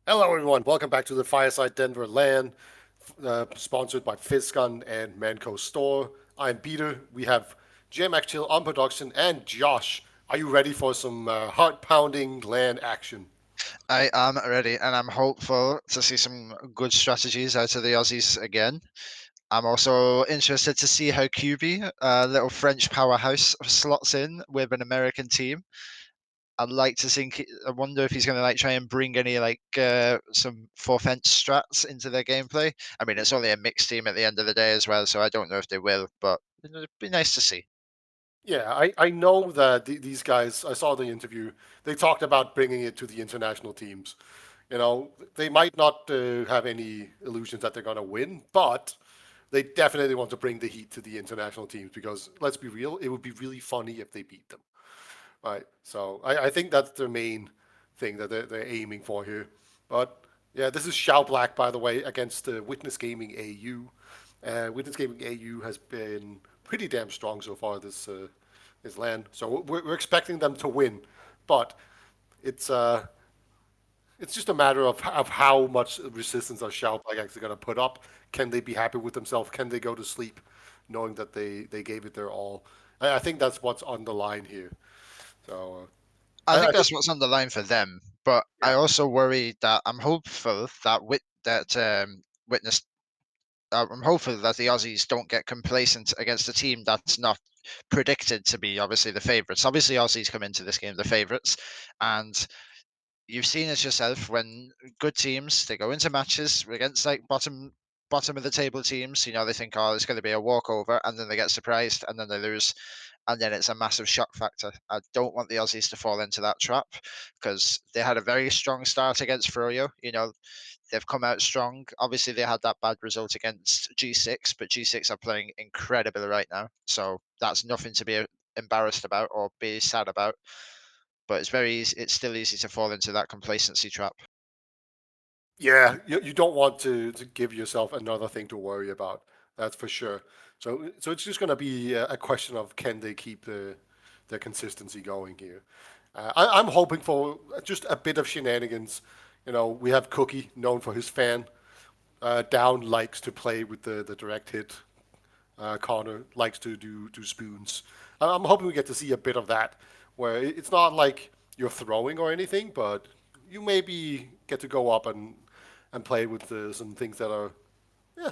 Hello, everyone. Welcome back to the Fireside Denver LAN, sponsored by Physgun and Manco Store. I'm Peter. We have JMac Chill on production and Josh. Are you ready for some heart-pounding LAN action? I am ready, and I'm hopeful to see some good strategies out of the Aussies again. I'm also interested to see how QB, a little French powerhouse, slots in with an American team. I'd like to think. I wonder if he's going to try and bring any some four-fence strats into their gameplay. I mean, it's only a mixed team at the end of the day as well, so I don't know if they will, but it'd be nice to see. Yeah, I know that these guys, I saw the interview, they talked about bringing it to the international teams. You know, they might not have any illusions that they're going to win, but they definitely want to bring the heat to the international teams because, let's be real, it would be really funny if they beat them. Right. So I think that's the main thing that they're aiming for here. But yeah, this is Shao Black, by the way, against Witness Gaming AU. Witness Gaming AU has been pretty damn strong so far this land. So we're expecting them to win, but it's uh it's just a matter of how much resistance are Shao Black actually going to put up. Can they be happy with themselves? Can they go to sleep knowing that they gave it their all? I think that's what's on the line here. So I I think just that's what's on the line for them, but I yeah. also worry that I'm hopeful that witness I'm hopeful that the Aussies don't get complacent against a team that's not predicted to be obviously the favourites. Obviously, Aussies come into this game the favourites, and you've seen it yourself when good teams they go into matches against bottom of the table teams. You know they think, oh, it's going to be a walkover, and then they get surprised, and then they lose, and then it's a massive shock factor. I don't want the Aussies to fall into that trap because they had a very strong start against Froyo. You know, they've come out strong. Obviously, they had that bad result against G6, but G6 are playing incredibly right now. So that's nothing to be embarrassed about or be sad about. But it's very easy. It's still easy to fall into that complacency trap. Yeah, you don't want to give yourself another thing to worry about. That's for sure. So it's just going to be a question of can they keep their consistency going here. I'm hoping for just a bit of shenanigans. You know, we have Cookie, known for his fan. Down likes to play with the direct hit. Connor likes to do spoons. I'm hoping we get to see a bit of that, where it's not like you're throwing or anything, but you maybe get to go up and play with some things that are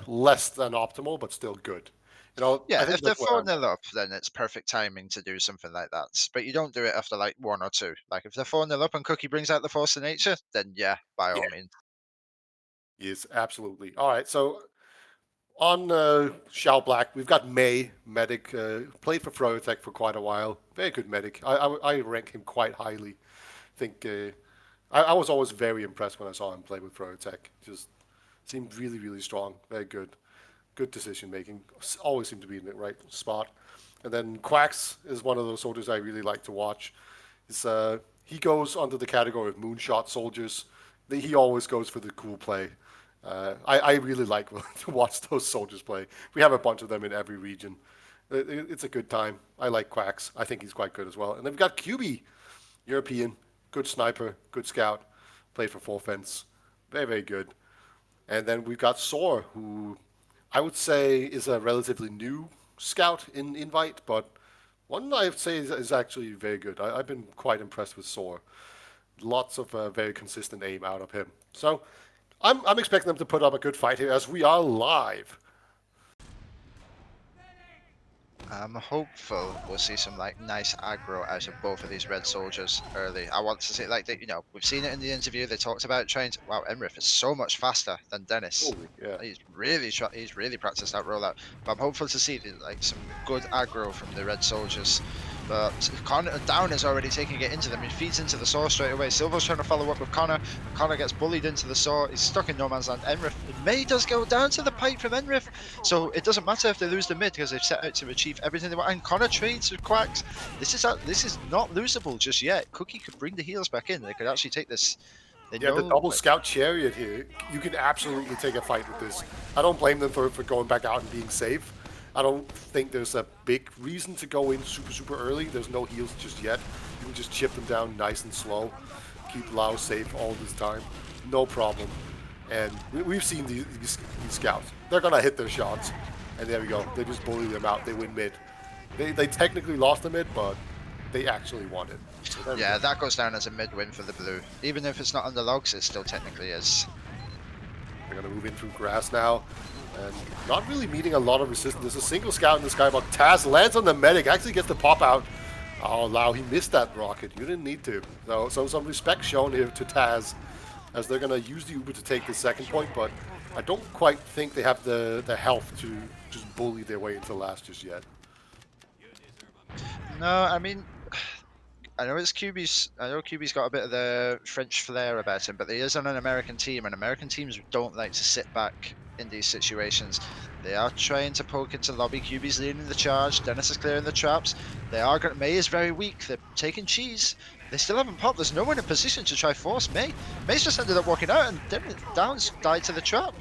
less than optimal, but still good. You know, I Yeah, think if they're that's where 4 I'm. nil up, then it's perfect timing to do something like that. But you don't do it after like one or two. Like if they're 4 nil up and Cookie brings out the force of nature, then yeah, by Yeah. all means. Yes, absolutely. All right, so on Shao Black, we've got May medic. Played for Frotech for quite a while. Very good medic. I rank him quite highly. Think I was always very impressed when I saw him play with Frotech. Just seemed really strong. Very good. Good decision making. Always seemed to be in the right spot. And then Quax is one of those soldiers I really like to watch. He goes under the category of moonshot soldiers. He always goes for the cool play. I really like to watch those soldiers play. We have a bunch of them in every region. It's a good time. I like Quax. I think he's quite good as well. And then we've got QB, European, good sniper, good scout, played for Four Fence. Very good. And then we've got Soar, who I would say is a relatively new scout in Invite, but one I would say is actually very good. I've been quite impressed with Soar. Lots of very consistent aim out of him. So I'm expecting them to put up a good fight here as we are live. I'm hopeful we'll see some like nice aggro out of both of these red soldiers early. I want to see like that. You know, we've seen it in the interview. They talked about trying to. Wow, Emrith is so much faster than Dennis. Holy, yeah. He's really practiced that rollout. But I'm hopeful to see like some good aggro from the red soldiers. But Connor Down is already taking it into them. He feeds into the saw straight away. Silver's trying to follow up with Connor. Connor gets bullied into the saw. He's stuck in no man's land. Enrith May does go down to the pipe from Enrith. So it doesn't matter if they lose the mid because they've set out to achieve everything they want. And Connor trades with Quacks. This is not losable just yet. Cookie could bring the heals back in. They could actually take this. They Yeah, the know double like scout chariot here, you can absolutely take a fight with this. I don't blame them for going back out and being safe. I don't think there's a big reason to go in super early. There's no heals just yet. You can just chip them down nice and slow. Keep Lao safe all this time. no problem. And we've seen these scouts. They're gonna hit their shots, and there we go. They just bully them out. They win mid. They technically lost the mid, but they actually won it. So there we Yeah, go. that goes down as a mid win for the blue. Even if it's not on the logs, it still technically is. They're gonna move in through grass now, and not really meeting a lot of resistance. There's a single scout in the sky, but Taz lands on the medic. Actually gets the pop out. Oh, Lau, he missed that rocket. You didn't need to. So some respect shown here to Taz, as they're gonna use the Uber to take the second point, but I don't quite think they have the health to just bully their way into last just yet. No, I mean, I know it's QB's. I know QB's got a bit of the French flair about him, but he is on an American team, and American teams don't like to sit back in these situations. They are trying to poke into lobby. QB's leading the charge. Dennis is clearing the traps. They are going. May is very weak. They're taking cheese. They still haven't popped. There's no one in position to try force May. May's just ended up walking out, and Downs died to the trap.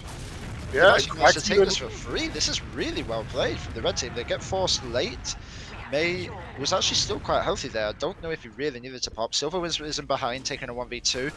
Yeah, They managed to take this for free. This is really well played from the red team. They get forced late. May was actually still quite healthy there. I don't know if he really needed to pop. Silver is in behind, taking a 1v2.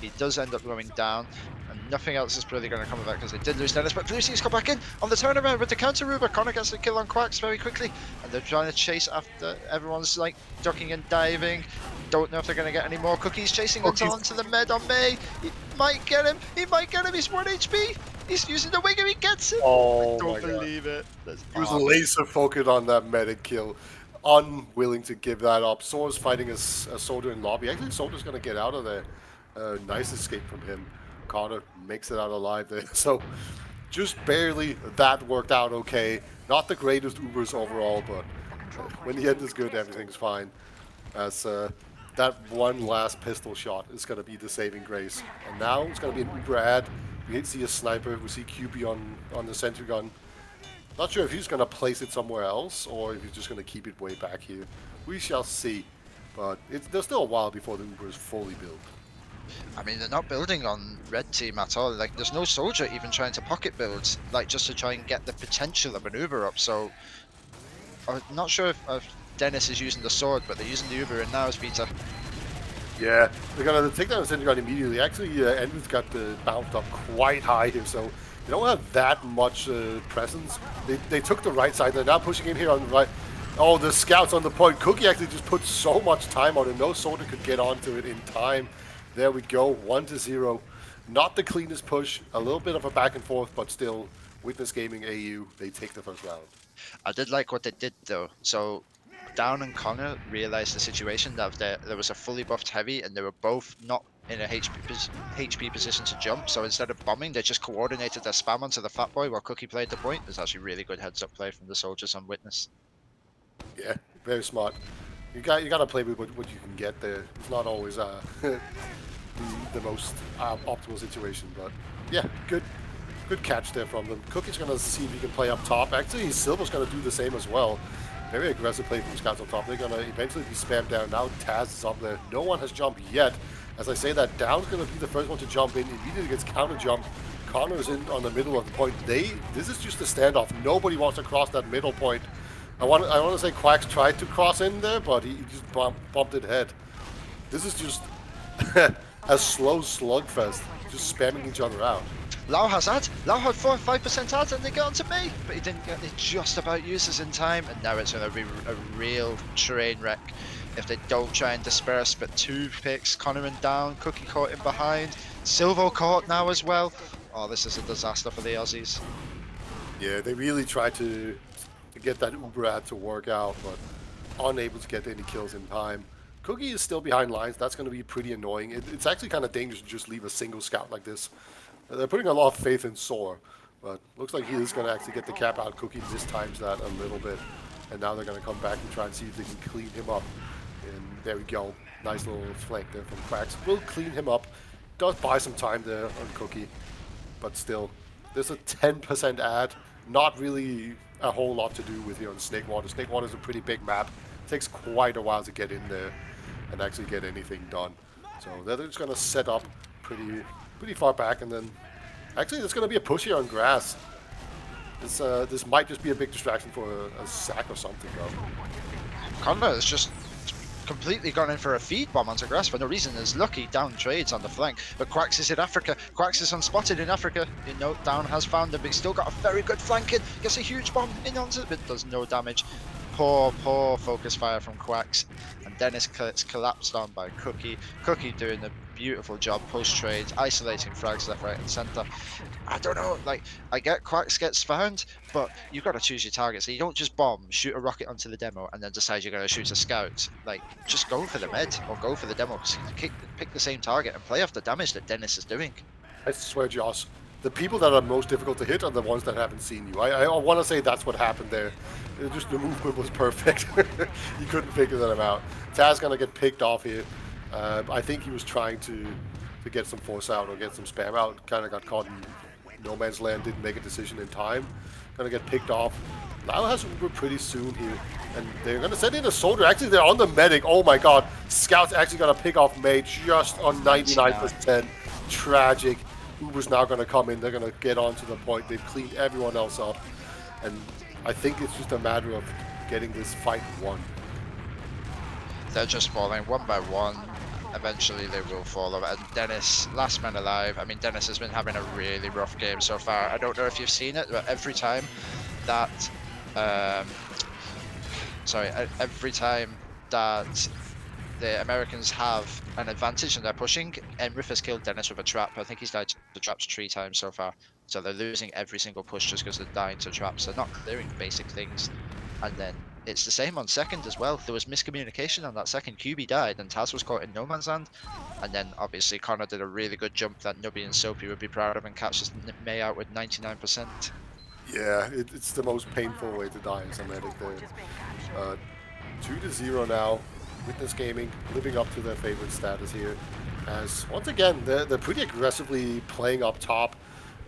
He does end up going down, and nothing else is really going to come of that because they did lose Dennis. But Blue Team's come back in on the turnaround with the counter Uber. Connor gets the kill on Quacks very quickly, and they're trying to chase after everyone's like ducking and diving. Don't know if they're going to get any more cookies chasing onto the med on May. He might get him. He might get him. He's 1 HP. He's using the winger. He gets him. Oh, I don't believe it. He was laser focused on that medic kill. Unwilling to give that up. Sora's fighting a soldier in lobby. Actually, Soldier's going to get out of there. Nice escape from him. Connor makes it out alive there. So, just barely that worked out okay. Not the greatest Ubers overall, but when the end is good, everything's fine. As that one last pistol shot is going to be the saving grace. And now it's going to be an Uber ad. We see a sniper. We see QB on the sentry gun. Not sure if he's going to place it somewhere else or if he's just going to keep it way back here. We shall see. But there's still a while before the Uber is fully built. I mean, they're not building on red team at all. Like, there's no soldier even trying to pocket build, like just to try and get the potential of an Uber up. So, I'm not sure if Dennis is using the sword, but they're using the Uber in now as Vita. Yeah, they're going to take down the sentry gun immediately. Actually, Envy's got bounced up quite high here, so they don't have that much presence. They took the right side. They're now pushing in here on the right. Oh, the scouts on the point. Cookie actually just put so much time on it. No soldier could get onto it in time. There we go, 1-0. Not the cleanest push. A little bit of a back and forth, but still, Witness Gaming AU, they take the first round. I did like what they did though. So, Down and Connor realized the situation that there was a fully buffed heavy, and they were both not in a HP position to jump. So instead of bombing, they just coordinated their spam onto the fat boy while Cookie played the point. It's actually really good heads up play from the soldiers on Witness. Yeah, very smart. You got to play with what you can get there. It's not always the most optimal situation, but yeah, good catch there from them. Cookie's gonna see if he can play up top. Actually, Silver's gonna do the same as well. Very aggressive play from Scouts on top. They're gonna eventually be spammed down. Now Taz is up there. No one has jumped yet. As I say that, Down's gonna be the first one to jump in. Immediately gets counter jump. Connor's in on the middle of the point. This is just a standoff. Nobody wants to cross that middle point. I want to say Quacks tried to cross in there, but he just bumped it ahead. This is just a slow slugfest, just spamming each other out. Lau has ad. Lau had 4 or 5% ads and they got onto me, but he didn't get the just about uses in time, and now it's going to be a real train wreck if they don't try and disperse. But 2 picks, Connor and Down, Cookie caught in behind, Silvo caught now as well. Oh, this is a disaster for the Aussies. Yeah, they really tried to get that Uber ad to work out, but unable to get any kills in time. Cookie is still behind lines. That's going to be pretty annoying. It's actually kind of dangerous to just leave a single scout like this. They're putting a lot of faith in Sor, but looks like he is going to actually get the cap out. Cookie just times that a little bit, and now they're going to come back and try and see if they can clean him up. And there we go. Nice little flank there from Quacks. Will clean him up. Does buy some time there on Cookie, but still, there's a 10% ad. Not really a whole lot to do with here on Snakewater. Snakewater is a pretty big map. It takes quite a while to get in there and actually get anything done. So they're just going to set up pretty far back, and then actually there's going to be a push here on grass. This might just be a big distraction for a sack or something though. Connor is just completely gone in for a feed bomb onto grass for no reason. Is lucky down trades on the flank, but Quax is in Africa. Quax is unspotted in Africa. You know, down has found him, but he's still got a very good flanking. Gets a huge bomb in onto it, but does no damage. Poor focus fire from Quax, and Dennis gets collapsed on by Cookie. Cookie doing a beautiful job post trades, isolating frags left, right, and center. I don't know, like, I get Quax gets found, but you've got to choose your targets. So you don't just bomb, shoot a rocket onto the demo, and then decide you're going to shoot a scout. Like, just go for the med or go for the demo. Pick the same target and play off the damage that Dennis is doing. I swear, Josh, the people that are most difficult to hit are the ones that haven't seen you. I want to say that's what happened there. Just the movement was perfect. You couldn't figure them out. Taz gonna get picked off here. I think he was trying to get some force out or get some spam out. Kind of got caught in no man's land. Didn't make a decision in time. Gonna get picked off. Lao has Uber pretty soon here, and they're gonna send in a soldier. Actually, they're on the medic. Oh my god! Scout's actually gonna pick off May just on 99%. Tragic. Uber's now going to come in. They're going to get onto the point. They've cleaned everyone else up. And I think it's just a matter of getting this fight won. They're just falling one by one. Eventually they will fall over. And Dennis, last man alive. I mean, Dennis has been having a really rough game so far. I don't know if you've seen it, but every time that... every time that the Americans have an advantage and they're pushing, Enrith has killed Dennis with a trap. I think he's died to traps 3 times so far. So they're losing every single push just because they're dying to traps. They're not clearing basic things. And then it's the same on second as well. There was miscommunication on that second. QB died and Taz was caught in no man's land. And then obviously Connor did a really good jump that Nubby and Soapy would be proud of and catches May out with 99%. Yeah, it's the most painful way to die as a medic there. 2-0 now. Witness Gaming living up to their favorite status here. As once again, they're pretty aggressively playing up top,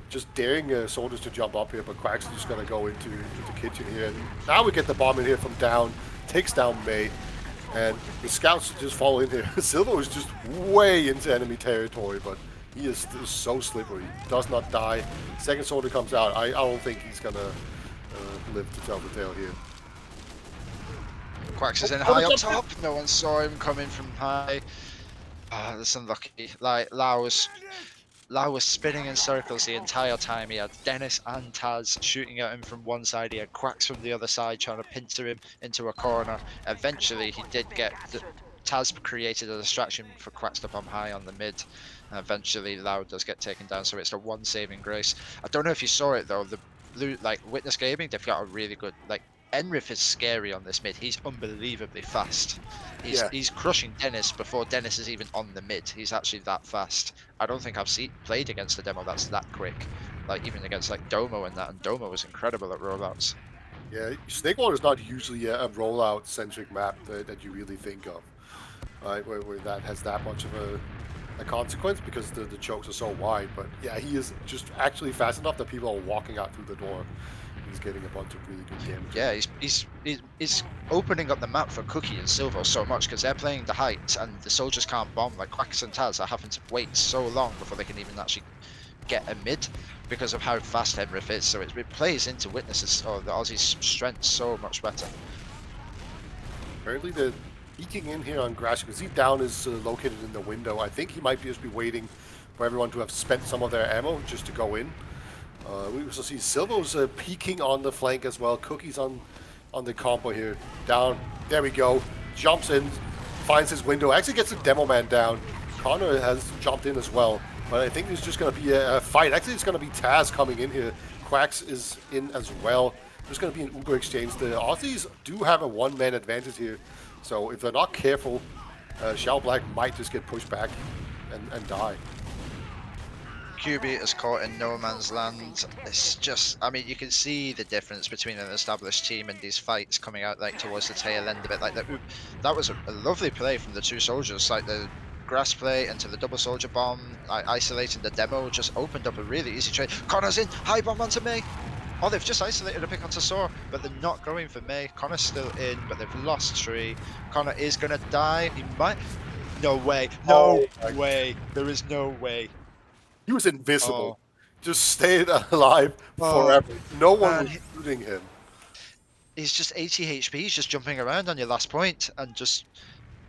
just daring soldiers to jump up here, but Quack's is just going to go into kitchen here. And now we get the bomb in here from down, takes down May, and the scouts just fall in here. Silvo is just way into enemy territory, but he is so slippery. Does not die. Second soldier comes out. I don't think he's going to live to tell the tale here. Quax is in high up top. No one saw him coming from high. Ah, that's unlucky. Like Lau was spinning in circles the entire time. He had Dennis and Taz shooting at him from one side. He had Quax from the other side trying to pincer him into a corner. Eventually, he did get Taz created a distraction for Quax to bomb high on the mid. Eventually, Lau does get taken down, so it's the one saving grace. I don't know if you saw it though. The blue, like Witness Gaming, they've got a really good like. Enrith is scary on this mid. He's unbelievably fast. He's crushing Dennis before Dennis is even on the mid. He's actually that fast. I don't think I've played against a demo that's that quick. Like even against like Domo and that, and Domo was incredible at rollouts. Yeah, Snakewater is not usually a rollout-centric map that you really think of, right? Where that has that much of a consequence because the chokes are so wide. But yeah, he is just actually fast enough that people are walking out through the door. He's getting a bunch of really good damage. Yeah, he's opening up the map for Cookie and Silvo so much because they're playing the heights and the soldiers can't bomb. Like Quax and Taz are having to wait so long before they can even actually get a mid because of how fast Enrith is. So it plays into Witnesses or the Aussies' strength so much better. Apparently they're peeking in here on Grass because he down is located in the window. I think he might just be waiting for everyone to have spent some of their ammo just to go in. We also see Silvo's peeking on the flank as well. Cookie's on the combo here. Down. There we go. Jumps in. Finds his window. Actually gets the demo man down. Connor has jumped in as well. But I think there's just going to be a fight. Actually, it's going to be Taz coming in here. Quax is in as well. There's going to be an Uber exchange. The Aussies do have a one-man advantage here. So if they're not careful, XIAO Black might just get pushed back and die. QB is caught in no man's land. It's just, I mean, you can see the difference between an established team and these fights coming out like towards the tail end of it. Like that was a lovely play from the two soldiers. Like the grass play into the double soldier bomb, like isolating the demo, just opened up a really easy trade. Connor's in, high bomb onto May. Oh, they've just isolated a pick onto Saw, but they're not going for May. Connor's still in, but they've lost Tree. Connor is gonna die. He might. No way. No way. There is no way. He was invisible. Just stayed alive forever. No one was shooting him. He's just 80 HP. He's just jumping around on your last point and just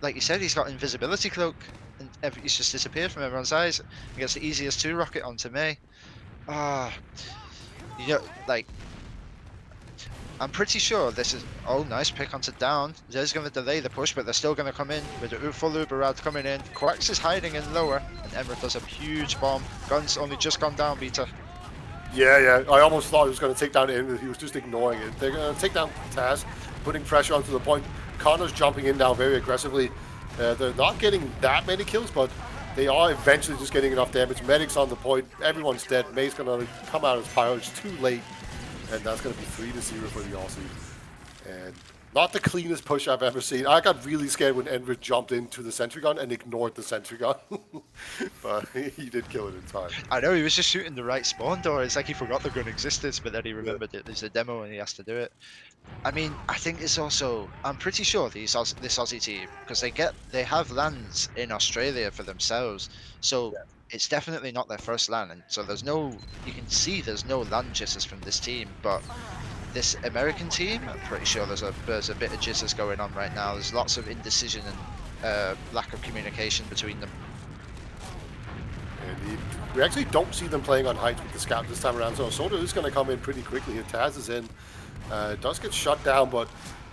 like you said, he's got invisibility cloak, and he's just disappeared from everyone's eyes. He gets the easiest 2 rocket onto May. Ah, you know, like I'm pretty sure this is. Oh, nice pick onto down. Zed's going to delay the push, but they're still going to come in with the full Uberad coming in. Quax is hiding in lower, and Emmerich does a huge bomb. Gun's only just gone down, Beta. Yeah. I almost thought he was going to take down Envy. He was just ignoring it. They're going to take down Taz, putting pressure onto the point. Connor's jumping in now very aggressively. They're not getting that many kills, but they are eventually just getting enough damage. Medic's on the point. Everyone's dead. May's going to come out as pyro. It's too late. And that's going to be 3-0 for the Aussie. And not the cleanest push I've ever seen. I got really scared when Enver jumped into the sentry gun and ignored the sentry gun. But he did kill it in time. I know, he was just shooting the right spawn door. It's like he forgot the gun existed, but then he remembered it. There's a demo and he has to do it. I mean, I think it's also, I'm pretty sure this Aussie team, because they have lands in Australia for themselves, so it's definitely not their first LAN, and so you can see there's no LAN jitters from this team, but this American team, I'm pretty sure there's a bit of jitters going on right now. There's lots of indecision and lack of communication between them. And we actually don't see them playing on heights with the scout this time around, so Soda is going to come in pretty quickly. And Taz is in. Does get shut down, but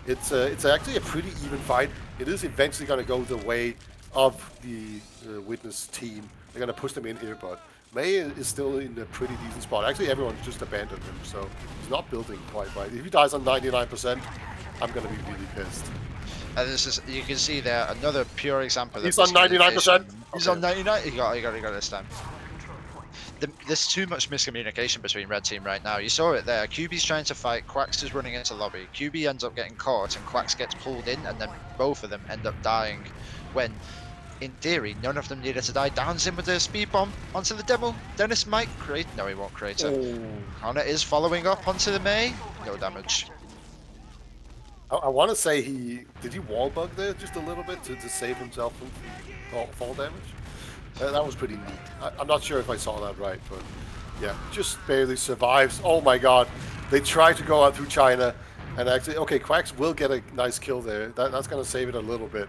it's actually a pretty even fight. It is eventually going to go the way of the Witness team. They're going to push them in here, but May is still in a pretty decent spot. Actually, everyone's just abandoned him, so he's not building quite right. If he dies on 99%, I'm going to be really pissed. And this is, you can see there, another pure example. He's on 99%. He's on 99. He got it this time. There's too much miscommunication between Red Team right now. You saw it there. QB's trying to fight. Quax is running into lobby. QB ends up getting caught, and Quax gets pulled in, and then both of them end up dying. When, in theory, none of them needed to die. Down's in with the speed bomb onto the demo. Dennis might create. No, he won't create it. Connor is following up onto the May. No damage. I want to say did he wall bug there just a little bit to save himself from fall damage? That was pretty neat. I'm not sure if I saw that right, but yeah, just barely survives. Oh my god. They tried to go out through China, and actually, okay, Quacks will get a nice kill there. That's going to save it a little bit,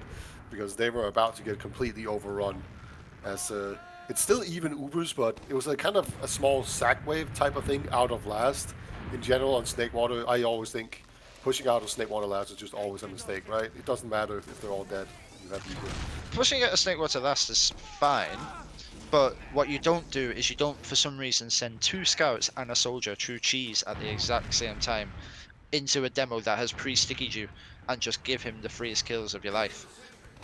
because they were about to get completely overrun. As it's still even Ubers, but it was a kind of a small sack wave type of thing out of last. In general, on Snakewater, I always think pushing out of Snakewater last is just always a mistake, right? It doesn't matter if they're all dead. You have to be good. Pushing out a Snakewater last is fine, but what you don't do is you don't, for some reason, send 2 scouts and a soldier through cheese at the exact same time into a demo that has pre-stickied you and just give him the freest kills of your life.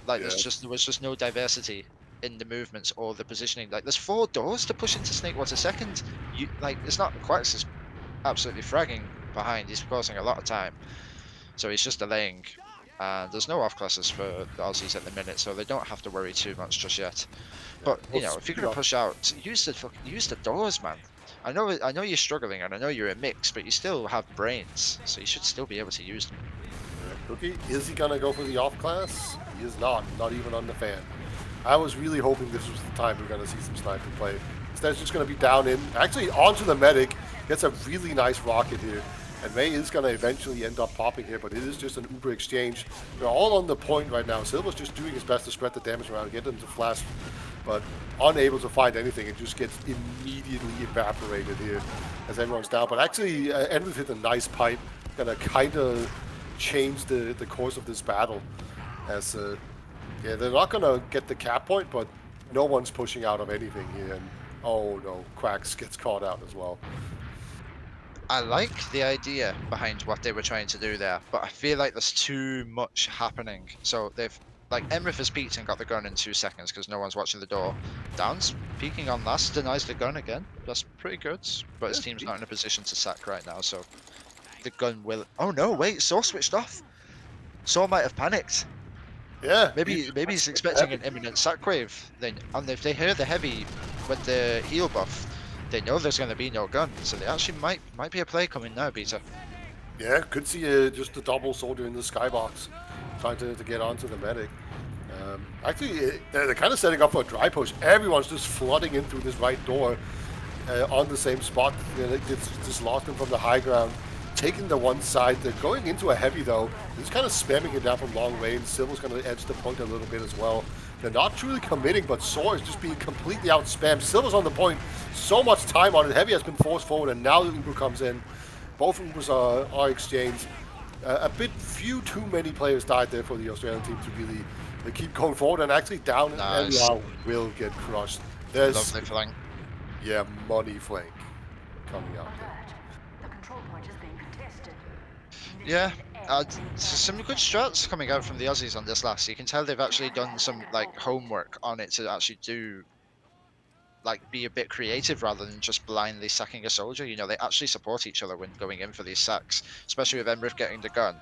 Like, there was just no diversity in the movements or the positioning. Like, there's 4 doors to push into Snakewater second. It's not quite just absolutely fragging behind. He's causing a lot of time, so he's just delaying. And there's no off classes for the Aussies at the minute, so they don't have to worry too much just yet. But you know, if you're gonna push out, use the doors, man. I know you're struggling, and I know you're a mix, but you still have brains, so you should still be able to use them. Cookie, is he gonna go for the off class? He is not even on the fan. I was really hoping this was the time we are gonna see some sniping play. Instead, it's just gonna be down in, actually onto the medic. Gets a really nice rocket here. And May is going to eventually end up popping here, but it is just an Uber exchange. They're all on the point right now. Silva's just doing his best to spread the damage around, get them to flash, but unable to find anything. It just gets immediately evaporated here as everyone's down. But actually, Envy hit a nice pipe. Going to kind of change the course of this battle. As, yeah, they're not going to get the cap point, but no one's pushing out of anything here. And, oh no, Quacks gets caught out as well. I like the idea behind what they were trying to do there, but I feel like there's too much happening. So they've, like, Emrith has peeked and got the gun in 2 seconds because no one's watching the door. Down's peeking on last, denies the gun again. That's pretty good, but his team's not in a position to sack right now, so the gun will... Oh no, wait, Saw switched off. Saw might have panicked. Yeah. Maybe he's expecting an imminent sack wave. Then, and if they hear the heavy with the heal buff, they know there's going to be no gun, so they actually might be a play coming now, Beta. Yeah, could see just a double soldier in the skybox trying to get onto the medic. Actually, they're kind of setting up for a dry push. Everyone's just flooding in through this right door on the same spot. It's just lost them from the high ground. taking the one side. They're going into a heavy though. They're just kind of spamming it down from long range. Silver's going to edge the point a little bit as well. They're not truly committing, but Soar is just being completely outspammed. Silver's on the point. So much time on it. Heavy has been forced forward, and now the Uber comes in. Both Ubers are exchanged. A bit too many players died there for the Australian team to really keep going forward, and actually down Nice. LER will get crushed. There's Lovely flank. money flank coming out there. Yeah, some good strats coming out from the Aussies on this last. You can tell they've actually done some like homework on it to actually do like be a bit creative rather than just blindly sacking a soldier. You know, they actually support each other when going in for these sacks, especially with Emrith getting the gun.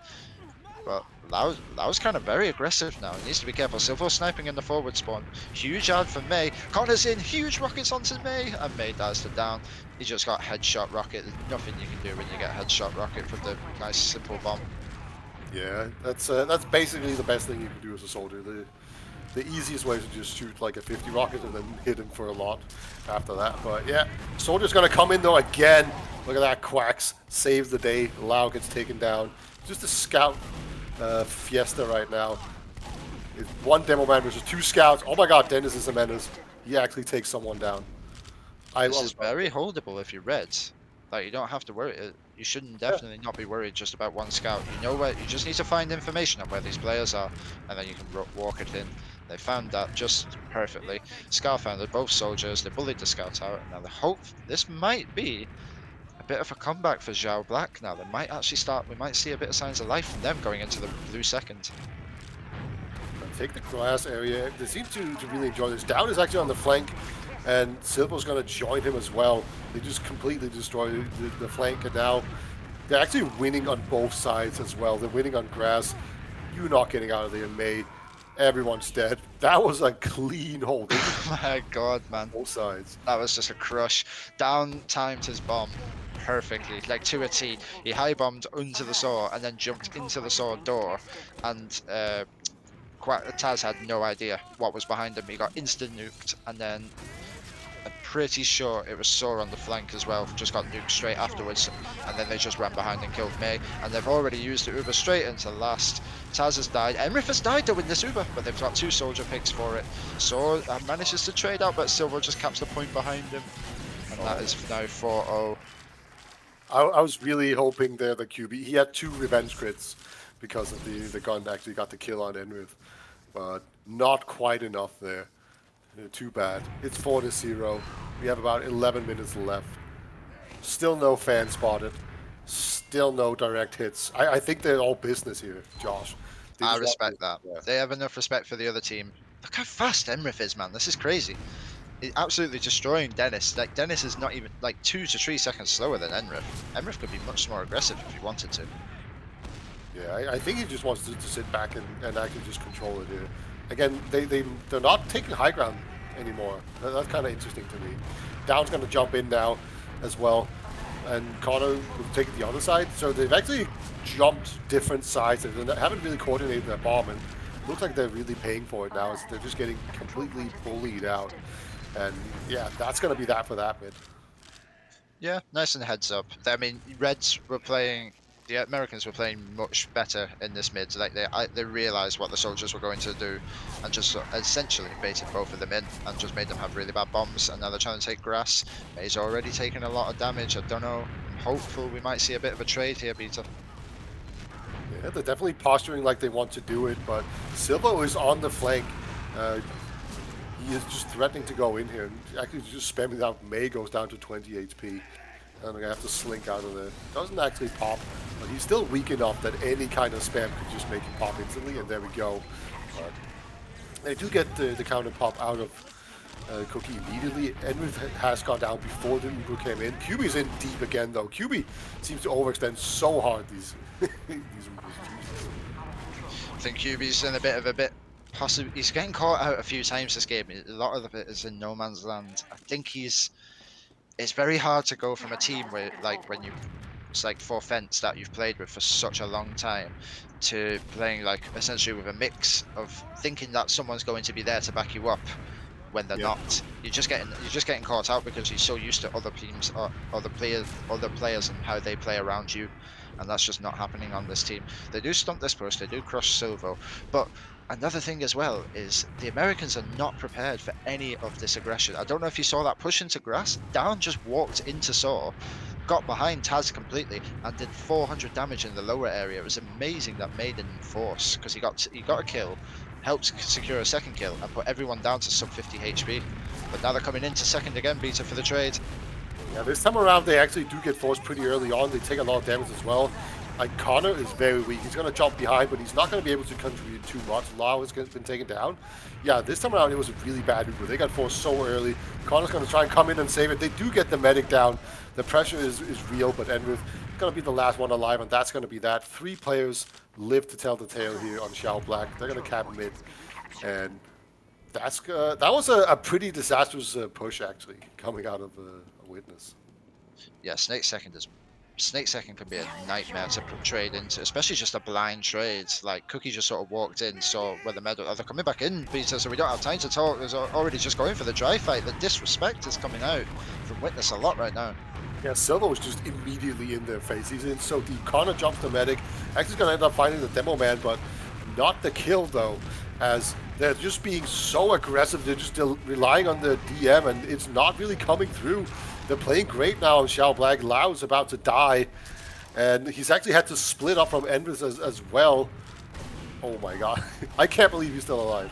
But Lau's kind of very aggressive now. He needs to be careful. Silver sniping in the forward spawn. Huge ad for May. Connor's in. Huge rockets onto May. And May dies to down. He just got headshot rocket. There's nothing you can do when you get headshot rocket from the nice simple bomb. Yeah, that's basically the best thing you can do as a soldier. The easiest way is to just shoot like a 50 rocket and then hit him for a lot after that. But yeah, soldier's gonna come in though again. Look at that, Quacks saves the day. Lau gets taken down. Just a scout fiesta right now. It's one demo man versus two scouts. Oh my god, Dennis is a menace. He actually takes someone down. This is very holdable if you're red. Like, you don't have to worry. You shouldn't definitely not be worried just about one scout. You know where, you just need to find information on where these players are, and then you can walk it in. They found that just perfectly. Scar found it, both soldiers. They bullied the scouts out. Now, the hope this might be a bit of a comeback for XIAO Black. Now, they might actually start. We might see a bit of signs of life from them going into the blue second. Take the grass area. They seem to really enjoy this. Down is actually on the flank, and Silver's going to join him as well. They just completely destroy the flank, and now they're actually winning on both sides as well. They're winning on grass. You're not getting out of there, May. Everyone's dead. That was a clean hold. Oh my god, man. Both sides. That was just a crush. Down timed his bomb perfectly, like to a T. He high bombed into the saw and then jumped into the saw door, and Taz had no idea what was behind him. He got instant nuked, and then I'm pretty sure it was Saw on the flank as well. Just got nuked straight afterwards, and then they just ran behind and killed May. And they've already used the Uber straight into last. Taz has died. Emrith has died though in this Uber, but they've got two soldier picks for it. Saw manages to trade out, but Silver just caps the point behind him, and that is now 4-0. I was really hoping there the QB. He had two revenge crits because of the gun actually got the kill on Enrith, but not quite enough there. Too bad. It's 4-0. We have about 11 minutes left. Still no fan spotted. Still no direct hits. I think they're all business here, Josh. I respect that. Yeah. They have enough respect for the other team. Look how fast Emrith is, man. This is crazy. He's absolutely destroying Dennis. Like, Dennis is not even like 2 to 3 seconds slower than Emrith. Emrith could be much more aggressive if he wanted to. Yeah, I think he just wants to sit back and actually just control it here. Again, they're not taking high ground anymore. That's kind of interesting to me. Down's going to jump in now as well, and Connor will take the other side. So they've actually jumped different sides. They haven't really coordinated their bomb, and it looks like they're really paying for it now. They're just getting completely bullied out. And yeah, that's going to be that for that mid. Yeah, nice and heads up. I mean, Reds were playing. The Americans were playing much better in this mid. Like they realized what the soldiers were going to do, and just essentially baited both of them in, and just made them have really bad bombs. And now they're trying to take grass. He's already taken a lot of damage. I don't know. I'm hopeful we might see a bit of a trade here, Peter. Yeah, they're definitely posturing like they want to do it, but Silvo is on the flank. He is just threatening to go in here, and actually just spamming out. May goes down to 20 HP, and I'm gonna have to slink out of there. Doesn't actually pop, but he's still weak enough that any kind of spam could just make him pop instantly, and there we go. But they do get the counter pop out of Cookie immediately. Enrith has gone down before the Uber came in. QB's in deep again though. QB seems to overextend so hard these these Ubers. Jesus. I think QB's in a bit. Possibly, he's getting caught out a few times this game. A lot of it is in no man's land. I think it's very hard to go from a team where, like, when you, it's like for fence that you've played with for such a long time, to playing like essentially with a mix of thinking that someone's going to be there to back you up when they're not. You're just getting caught out because you're so used to other teams or other players and how they play around you. and that's just not happening on this team. They do stunt this push, they do crush Silvo, but another thing as well is the Americans are not prepared for any of this aggression. I don't know if you saw that push into grass. Down just walked into Saw, got behind Taz completely, and did 400 damage in the lower area. It was amazing that May didn't force, because he got a kill, helped secure a second kill, and put everyone down to sub 50 HP. But now they're coming into second again, Beta, for the trade. Yeah, this time around they actually do get forced pretty early on. They take a lot of damage as well. Like Connor is very weak. He's going to jump behind, but he's not going to be able to contribute too much. Lau has been taken down. Yeah, this time around it was a really bad Uber. They got forced so early. Connor's going to try and come in and save it. They do get the medic down. The pressure is real, but Enrith is going to be the last one alive, and that's going to be that. 3 players live to tell the tale here on XIAO Black. They're going to cap mid, and that was a pretty disastrous push, actually, coming out of a Witness. Yeah, Snake second can be a nightmare to trade into, especially just a blind trade. Like Cookie just sort of walked in, saw where the medal. Oh, they're coming back in, Peter, so we don't have time to talk. There's already just going for the dry fight. The disrespect is coming out from Witness a lot right now. Yeah, Silva was just immediately in their face. He's in so deep. Connor jumps the medic. Actually going to end up finding the demo man, but not the kill, though, as they're just being so aggressive. They're just relying on the DM, and it's not really coming through. They're playing great now on XIAO Black. Lau's about to die, and he's actually had to split up from Envis as well. Oh my god. I can't believe he's still alive.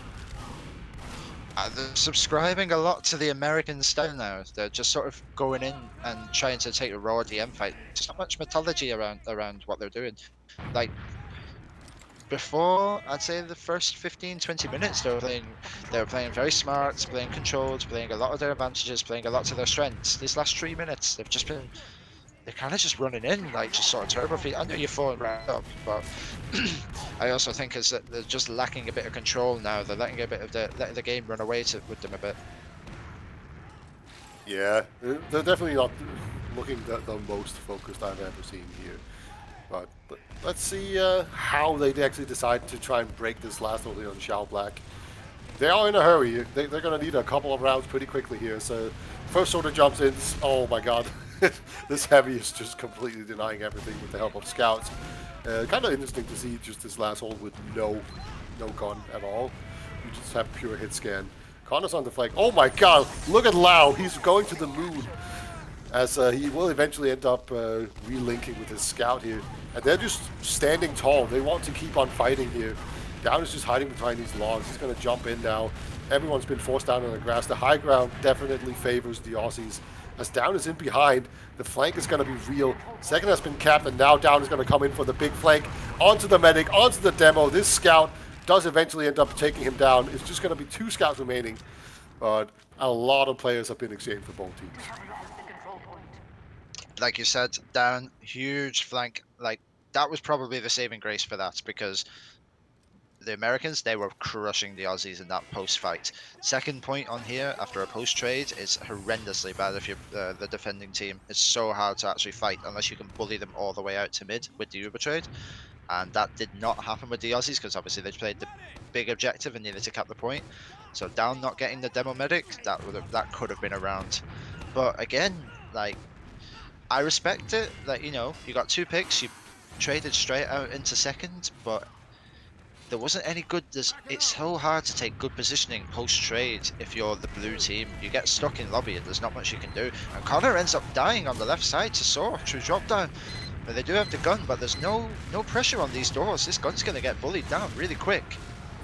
They're subscribing a lot to the American style now. They're just sort of going in and trying to take a raw DM fight. There's not much mythology around what they're doing. Like, before, I'd say the first 15-20 minutes they were playing very smart, playing controlled, playing a lot of their advantages, playing a lot to their strengths. These last 3 minutes they're kind of just running in, like just sort of turbo feet. I know you're falling right up, but I also think is that they're just lacking a bit of control now. They're letting the game run away with them a bit. Yeah, they're definitely not looking the most focused I've ever seen here. But let's see how they actually decide to try and break this last ulti on XIAO Black. They are in a hurry. They're going to need a couple of rounds pretty quickly here. So first order jumps in. Oh my god. This heavy is just completely denying everything with the help of scouts. Kind of interesting to see just this last hold with no gun at all. You just have pure hit scan. Connor's on the flank. Oh my god, look at Lau. He's going to the moon. As he will eventually end up relinking with his scout here. And they're just standing tall. They want to keep on fighting here. Down is just hiding behind these logs. He's going to jump in now. Everyone's been forced down on the grass. The high ground definitely favors the Aussies. As Down is in behind, the flank is going to be real. Second has been capped, and now Down is going to come in for the big flank. Onto the medic, onto the demo. This scout does eventually end up taking him down. It's just going to be 2 scouts remaining. But a lot of players have been exchanged for both teams. Like you said, Down, huge flank. Like, that was probably the saving grace for that, because the Americans, they were crushing the Aussies in that post fight. Second point on here after a post trade is horrendously bad if you're the defending team. It's so hard to actually fight unless you can bully them all the way out to mid with the Uber trade. And that did not happen with the Aussies, because obviously they played the big objective and needed to cap the point. So Down not getting the demo medic, that could have been a round. But again, like, I respect it. Like, you know, you got 2 picks, you traded straight out into second, but there wasn't any good. It's so hard to take good positioning post trade if you're the blue team. You get stuck in lobby and there's not much you can do. And Connor ends up dying on the left side to Saw through drop down. But they do have the gun, but there's no pressure on these doors. This gun's gonna get bullied down really quick.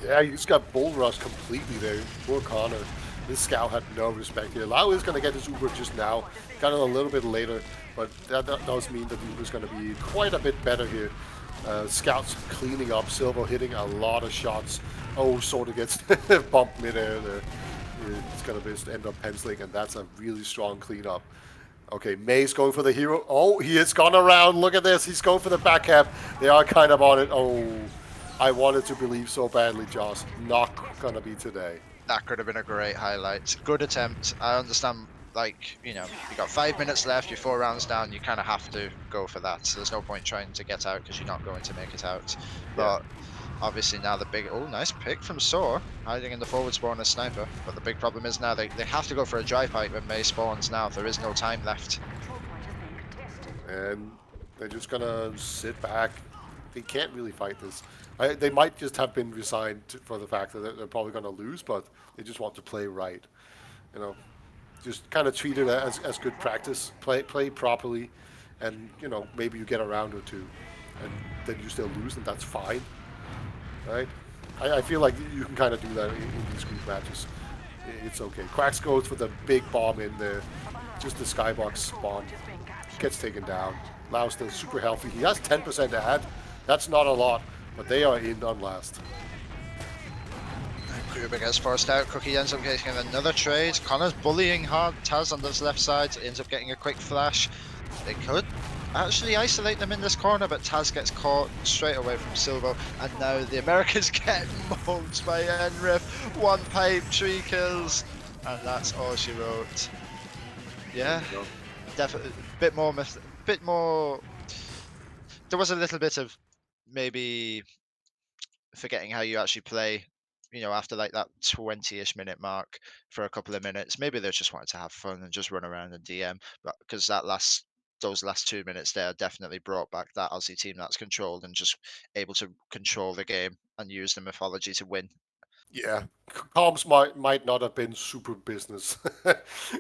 Yeah, you just got bull rush completely there. Poor Connor. This scout had no respect here. Lau is going to get his Uber just now. Got it a little bit later, but that does mean that the Uber is going to be quite a bit better here. Scouts cleaning up. Silvo hitting a lot of shots. Oh, sort of gets bumped midair there. It's going to just end up penciling, and that's a really strong cleanup. Okay, May's going for the hero. Oh, he has gone around. Look at this. He's going for the back cap. They are kind of on it. Oh, I wanted to believe so badly, Josh. Not going to be today. That could have been a great highlight. Good attempt. I understand, like, you know, you got 5 minutes left, you're 4 rounds down, you kind of have to go for that. So there's no point trying to get out because you're not going to make it out. But obviously now the big, oh, nice pick from Saw, hiding in the forward spawn as sniper. But the big problem is now they have to go for a dry fight when May spawns now. There is no time left. And They're just gonna sit back. They can't really fight this. They might just have been resigned for the fact that they're probably gonna lose, but they just want to play right. You know, just kind of treat it as good practice. Play properly, and maybe you get a round or two, and then you still lose, and that's fine, right? I feel like you can kind of do that in these group matches. It's okay. Quacks goes for the big bomb in there, just the skybox bomb, gets taken down. Lau's still super healthy. He has 10% to add. That's not a lot, but they are in on last. Gruber gets forced out. Cookie ends up getting another trade. Connor's bullying hard. Taz on his left side ends up getting a quick flash. They could actually isolate them in this corner, but Taz gets caught straight away from Silvo. And now the Americans get mugged by Enrif. One pipe, 3 kills. And that's all she wrote. There Yeah, you go. definitely. Bit more. There was a little bit of maybe forgetting how you actually play, after like that 20-ish minute mark for a couple of minutes. Maybe they just wanted to have fun and just run around and DM, but because those last 2 minutes there definitely brought back that Aussie team that's controlled and just able to control the game and use the mythology to win. Yeah, comms might not have been super business.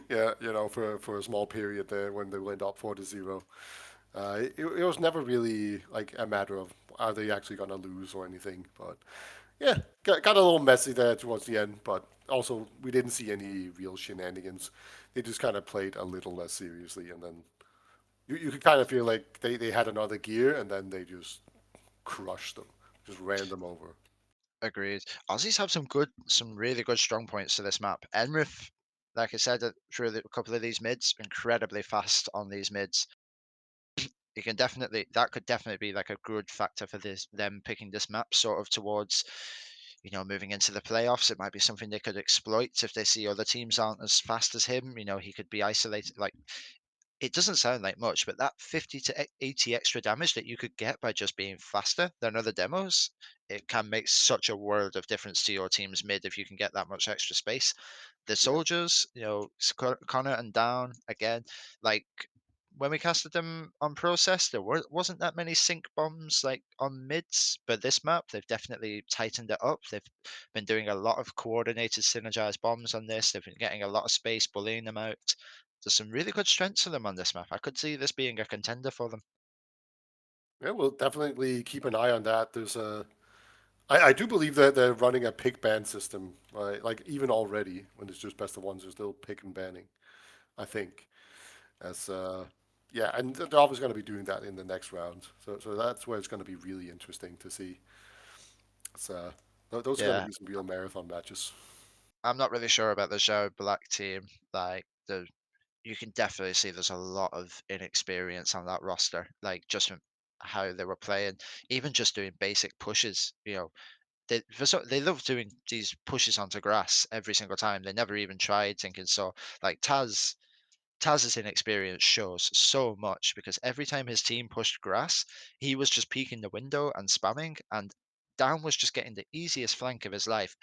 Yeah, for a small period there when they went up 4-0. It was never really like a matter of are they actually gonna lose or anything. But yeah, got a little messy there towards the end. But also we didn't see any real shenanigans. They just kind of played a little less seriously, and then you could kind of feel like they had another gear, and then they just crushed them, just ran them over. Agreed. Aussies have some really good strong points to this map. Enrif, like I said, through a couple of these mids, incredibly fast on these mids. You can definitely that could definitely be like a good factor for them picking this map sort of towards, moving into the playoffs. It might be something they could exploit if they see other teams aren't as fast as him. He could be isolated. Like, it doesn't sound like much, but that 50 to 80 extra damage that you could get by just being faster than other demos, it can make such a world of difference to your team's mid if you can get that much extra space. The Yeah. soldiers, Connor and Down again, like when we casted them on process, wasn't that many sync bombs like on mids, but this map they've definitely tightened it up. They've been doing a lot of coordinated synergized bombs on this. They've been getting a lot of space, bullying them out. There's some really good strengths for them on this map. I could see this being a contender for them. Yeah, we'll definitely keep an eye on that. I do believe that they're running a pick ban system, right? Like even already when it's just best of ones, they're still pick and banning. I think as yeah, and they're obviously going to be doing that in the next round. So that's where it's going to be really interesting to see. It's, those are going to Yeah, be some real marathon matches. I'm not really sure about the Zhao Black team. Like you can definitely see there's a lot of inexperience on that roster. Like just from how they were playing, even just doing basic pushes. They love doing these pushes onto grass every single time. They never even tried thinking so. Like Taz's inexperience shows so much because every time his team pushed grass, he was just peeking the window and spamming, and Down was just getting the easiest flank of his life.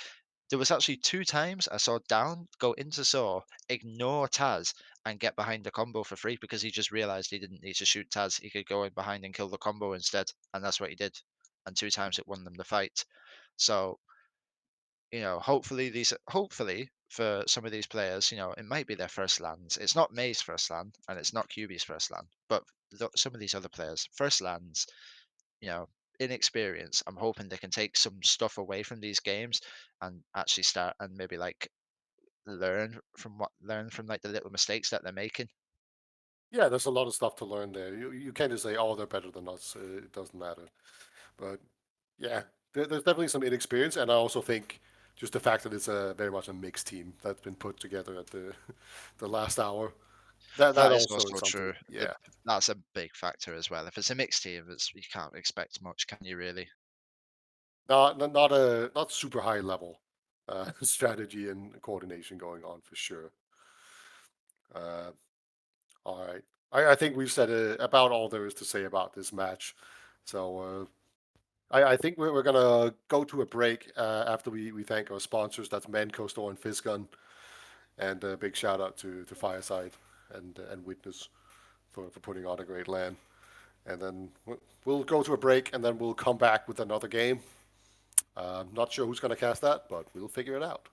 There was actually 2 times I saw Down go into Saw, ignore Taz, and get behind the combo for free because he just realized he didn't need to shoot Taz. He could go in behind and kill the combo instead, and that's what he did. And 2 times it won them the fight. So hopefully for some of these players, it might be their first lands. It's not May's first land and it's not QB's first land, but some of these other players, first lands, you know, inexperience. I'm hoping they can take some stuff away from these games and actually start and maybe like learn from like the little mistakes that they're making. Yeah, there's a lot of stuff to learn there. You can't just say, oh, they're better than us. It doesn't matter. But yeah, there's definitely some inexperience, and I also think just the fact that it's a very much a mixed team that's been put together at the the last hour. That That is also is also something. true. Yeah, That's a big factor as well. If it's a mixed team, you can't expect much, can you really? not super high level strategy and coordination going on for sure. Uh, all right, I think we've said about all there is to say about this match. So I think we're gonna go to a break after we thank our sponsors. That's Manco Store and Physgun, and a big shout out to Fireside and Witness for putting on a great LAN. and then we'll go to a break, and then we'll come back with another game. Not sure who's going to cast that, but we'll figure it out.